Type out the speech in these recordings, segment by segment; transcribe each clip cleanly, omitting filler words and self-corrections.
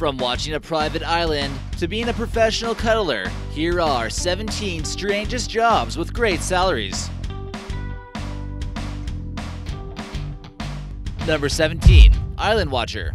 From watching a private island to being a professional cuddler, here are 17 strangest jobs with great salaries. Number 17. Island Watcher.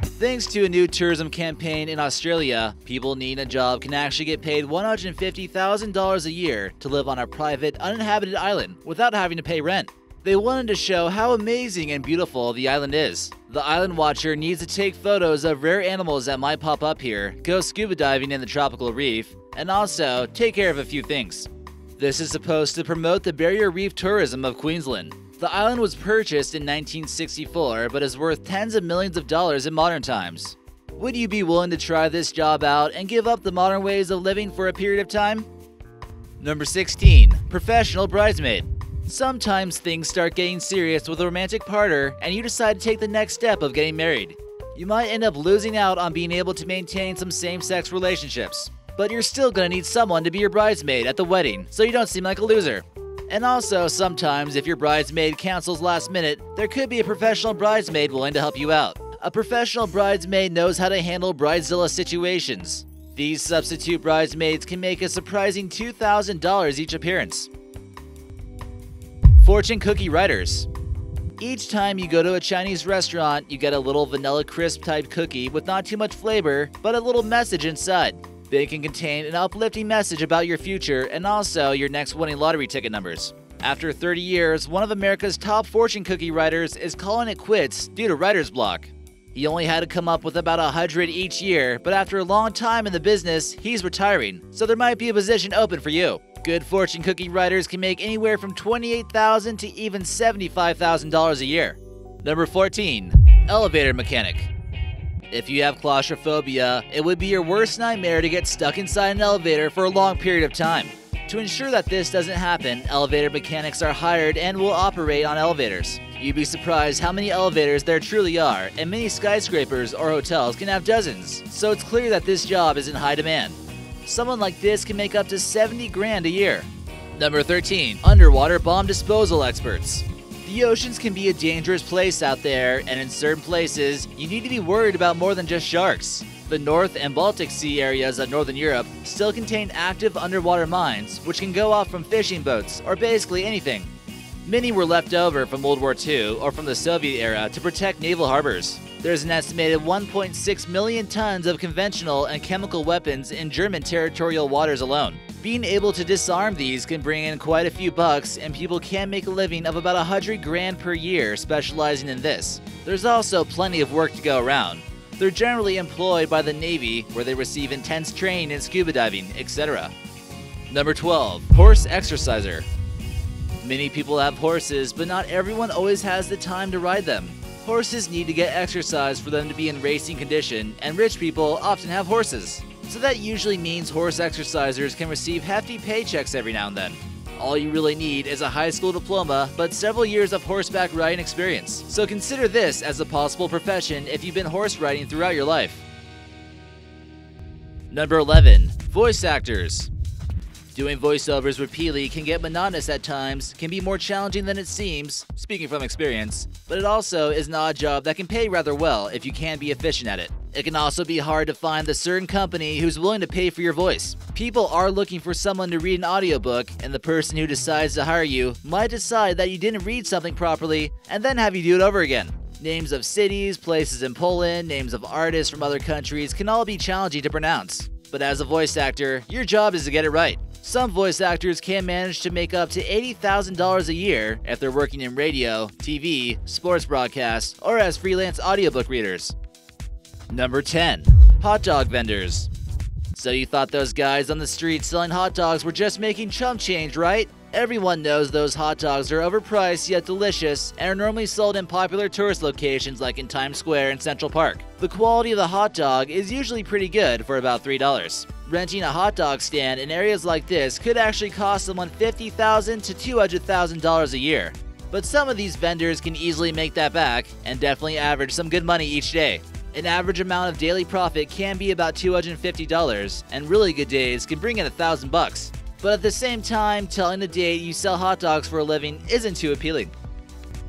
Thanks to a new tourism campaign in Australia, people needing a job can actually get paid $150,000 a year to live on a private, uninhabited island without having to pay rent. They wanted to show how amazing and beautiful the island is. The Island Watcher needs to take photos of rare animals that might pop up here, go scuba diving in the tropical reef, and also take care of a few things. This is supposed to promote the barrier reef tourism of Queensland. The island was purchased in 1964 but is worth tens of millions of dollars in modern times. Would you be willing to try this job out and give up the modern ways of living for a period of time? Number 16. Professional Bridesmaid. Sometimes things start getting serious with a romantic partner and you decide to take the next step of getting married. You might end up losing out on being able to maintain some same-sex relationships, but you're still gonna need someone to be your bridesmaid at the wedding so you don't seem like a loser. And also, sometimes if your bridesmaid cancels last minute, there could be a professional bridesmaid willing to help you out. A professional bridesmaid knows how to handle bridezilla situations. These substitute bridesmaids can make a surprising $2,000 each appearance. Fortune cookie writers. Each time you go to a Chinese restaurant, you get a little vanilla crisp type cookie with not too much flavor, but a little message inside. They can contain an uplifting message about your future and also your next winning lottery ticket numbers. After 30 years, one of America's top fortune cookie writers is calling it quits due to writer's block. He only had to come up with about 100 each year, but after a long time in the business, he's retiring, so there might be a position open for you. Good fortune cookie writers can make anywhere from $28,000 to even $75,000 a year. Number 14. Elevator mechanic. If you have claustrophobia, it would be your worst nightmare to get stuck inside an elevator for a long period of time. To ensure that this doesn't happen, elevator mechanics are hired and will operate on elevators. You'd be surprised how many elevators there truly are, and many skyscrapers or hotels can have dozens, so it's clear that this job is in high demand. Someone like this can make up to 70 grand a year. Number 13. Underwater bomb disposal experts. The oceans can be a dangerous place out there, and in certain places, you need to be worried about more than just sharks. The North and Baltic Sea areas of Northern Europe still contain active underwater mines, which can go off from fishing boats or basically anything. Many were left over from World War II or from the Soviet era to protect naval harbors. There's an estimated 1.6 million tons of conventional and chemical weapons in German territorial waters alone. Being able to disarm these can bring in quite a few bucks, and people can make a living of about 100 grand per year specializing in this. There's also plenty of work to go around. They're generally employed by the Navy, where they receive intense training in scuba diving, etc. Number 12. Horse exerciser. Many people have horses, but not everyone always has the time to ride them. Horses need to get exercise for them to be in racing condition, and rich people often have horses. So that usually means horse exercisers can receive hefty paychecks every now and then. All you really need is a high school diploma, but several years of horseback riding experience. So consider this as a possible profession if you've been horse riding throughout your life. Number 11. Voice actors. Doing voiceovers repeatedly can get monotonous at times, can be more challenging than it seems, speaking from experience, but it also is an odd job that can pay rather well if you can be efficient at it. It can also be hard to find the certain company who's willing to pay for your voice. People are looking for someone to read an audiobook, and the person who decides to hire you might decide that you didn't read something properly and then have you do it over again. Names of cities, places in Poland, names of artists from other countries can all be challenging to pronounce. But as a voice actor, your job is to get it right. Some voice actors can manage to make up to $80,000 a year if they're working in radio, TV, sports broadcasts, or as freelance audiobook readers. Number 10. Hot dog vendors. So you thought those guys on the street selling hot dogs were just making chump change, right? Everyone knows those hot dogs are overpriced yet delicious and are normally sold in popular tourist locations like in Times Square and Central Park. The quality of the hot dog is usually pretty good for about $3. Renting a hot dog stand in areas like this could actually cost someone $50,000 to $200,000 a year. But some of these vendors can easily make that back and definitely average some good money each day. An average amount of daily profit can be about $250, and really good days can bring in $1,000. But at the same time, telling the date you sell hot dogs for a living isn't too appealing.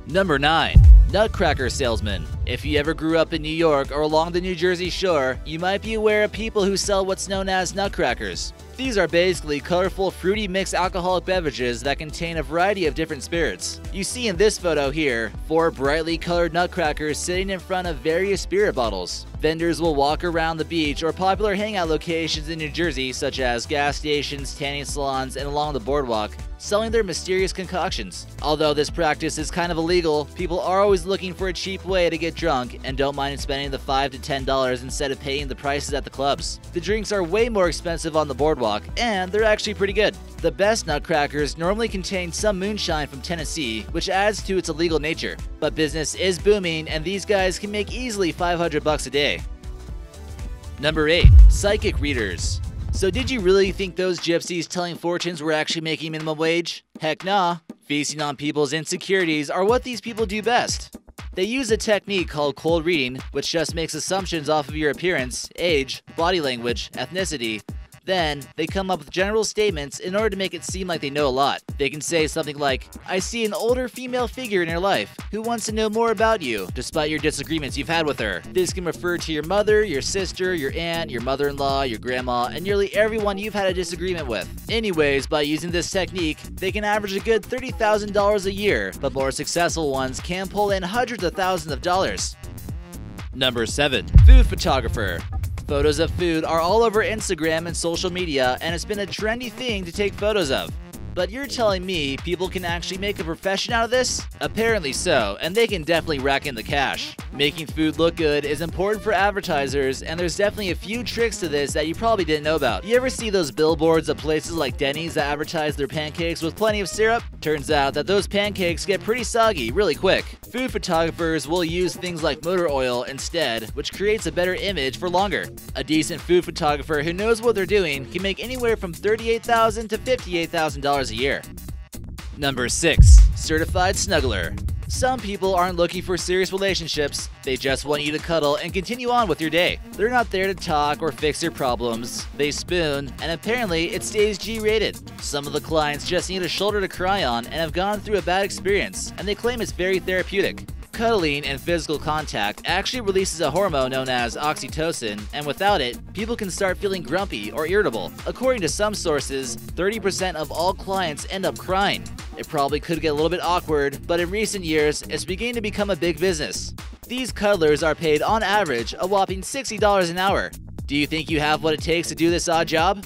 Number 9. Nutcracker Salesman. If you ever grew up in New York or along the New Jersey shore, you might be aware of people who sell what's known as nutcrackers. These are basically colorful, fruity mixed alcoholic beverages that contain a variety of different spirits. You see in this photo here, 4 brightly colored nutcrackers sitting in front of various spirit bottles. Vendors will walk around the beach or popular hangout locations in New Jersey, such as gas stations, tanning salons, and along the boardwalk, selling their mysterious concoctions. Although this practice is kind of illegal, people are always looking for a cheap way to get drunk and don't mind spending the $5 to $10 instead of paying the prices at the clubs. The drinks are way more expensive on the boardwalk, and they're actually pretty good. The best nutcrackers normally contain some moonshine from Tennessee, which adds to its illegal nature. But business is booming, and these guys can make easily $500 a day. Number 8. Psychic readers. So did you really think those gypsies telling fortunes were actually making minimum wage? Heck nah. Feasting on people's insecurities are what these people do best. They use a technique called cold reading, which just makes assumptions off of your appearance, age, body language, ethnicity. Then, they come up with general statements in order to make it seem like they know a lot. They can say something like, "I see an older female figure in your life who wants to know more about you, despite your disagreements you've had with her." This can refer to your mother, your sister, your aunt, your mother-in-law, your grandma, and nearly everyone you've had a disagreement with. Anyways, by using this technique, they can average a good $30,000 a year, but more successful ones can pull in hundreds of thousands of dollars. Number 7. Food photographer. Photos of food are all over Instagram and social media, and it's been a trendy thing to take photos of. But you're telling me people can actually make a profession out of this? Apparently so, and they can definitely rack in the cash. Making food look good is important for advertisers, and there's definitely a few tricks to this that you probably didn't know about. You ever see those billboards of places like Denny's that advertise their pancakes with plenty of syrup? Turns out that those pancakes get pretty soggy really quick. Food photographers will use things like motor oil instead, which creates a better image for longer. A decent food photographer who knows what they're doing can make anywhere from $38,000 to $58,000 a year. Number 6. Certified Snuggler. Some people aren't looking for serious relationships, they just want you to cuddle and continue on with your day. They're not there to talk or fix your problems, they spoon, and apparently it stays G-rated. Some of the clients just need a shoulder to cry on and have gone through a bad experience, and they claim it's very therapeutic. Cuddling and physical contact actually releases a hormone known as oxytocin, and without it, people can start feeling grumpy or irritable. According to some sources, 30% of all clients end up crying. It probably could get a little bit awkward, but in recent years, it's beginning to become a big business. These cuddlers are paid on average a whopping $60 an hour. Do you think you have what it takes to do this odd job?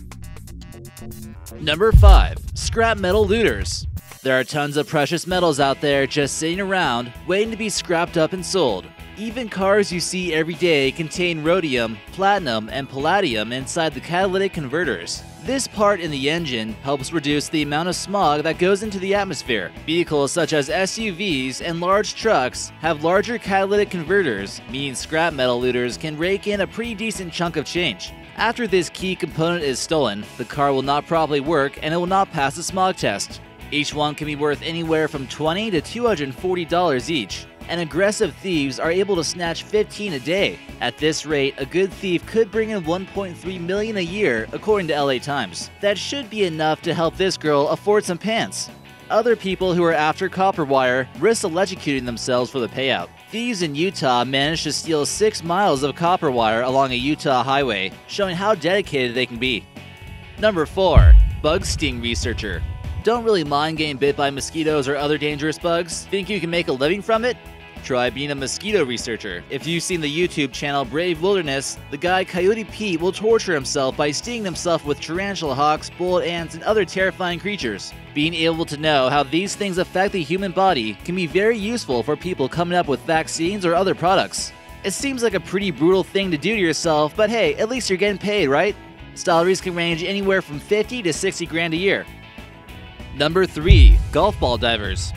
Number 5. Scrap metal looters. There are tons of precious metals out there just sitting around, waiting to be scrapped up and sold. Even cars you see every day contain rhodium, platinum, and palladium inside the catalytic converters. This part in the engine helps reduce the amount of smog that goes into the atmosphere. Vehicles such as SUVs and large trucks have larger catalytic converters, meaning scrap metal looters can rake in a pretty decent chunk of change. After this key component is stolen, the car will not properly work and it will not pass the smog test. Each one can be worth anywhere from $20 to $240 each, and aggressive thieves are able to snatch 15 a day. At this rate, a good thief could bring in $1.3 million a year, according to LA Times. That should be enough to help this girl afford some pants. Other people who are after copper wire risk electrocuting themselves for the payout. Thieves in Utah managed to steal 6 miles of copper wire along a Utah highway, showing how dedicated they can be. Number 4. Bug sting researcher. Don't really mind getting bit by mosquitoes or other dangerous bugs? Think you can make a living from it? Try being a mosquito researcher. If you've seen the YouTube channel Brave Wilderness, the guy Coyote Pete will torture himself by stinging himself with tarantula hawks, bullet ants, and other terrifying creatures. Being able to know how these things affect the human body can be very useful for people coming up with vaccines or other products. It seems like a pretty brutal thing to do to yourself, but hey, at least you're getting paid, right? Salaries can range anywhere from 50 to 60 grand a year. Number 3. Golf ball divers.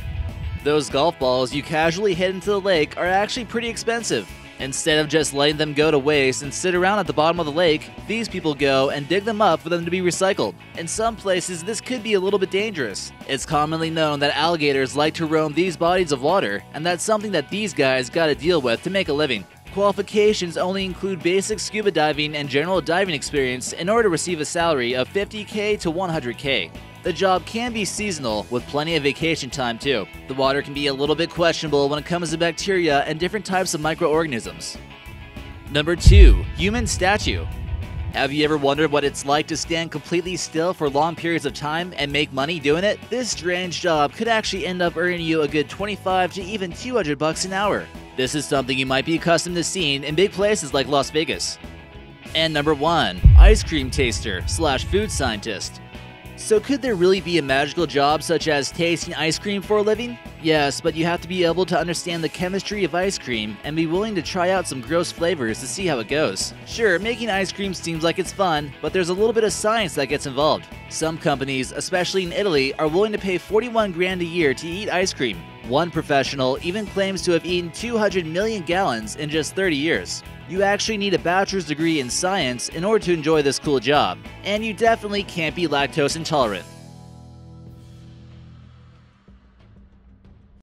Those golf balls you casually hit into the lake are actually pretty expensive. Instead of just letting them go to waste and sit around at the bottom of the lake, these people go and dig them up for them to be recycled. In some places, this could be a little bit dangerous. It's commonly known that alligators like to roam these bodies of water, and that's something that these guys gotta deal with to make a living. Qualifications only include basic scuba diving and general diving experience in order to receive a salary of $50K to $100K. The job can be seasonal, with plenty of vacation time too. The water can be a little bit questionable when it comes to bacteria and different types of microorganisms. Number 2. Human statue. Have you ever wondered what it's like to stand completely still for long periods of time and make money doing it? This strange job could actually end up earning you a good $25 to even $200 an hour. This is something you might be accustomed to seeing in big places like Las Vegas. And number 1. Ice cream taster / food scientist. So could there really be a magical job such as tasting ice cream for a living? Yes, but you have to be able to understand the chemistry of ice cream and be willing to try out some gross flavors to see how it goes. Sure, making ice cream seems like it's fun, but there's a little bit of science that gets involved. Some companies, especially in Italy, are willing to pay 41 grand a year to eat ice cream. One professional even claims to have eaten 200 million gallons in just 30 years. You actually need a bachelor's degree in science in order to enjoy this cool job, and you definitely can't be lactose intolerant.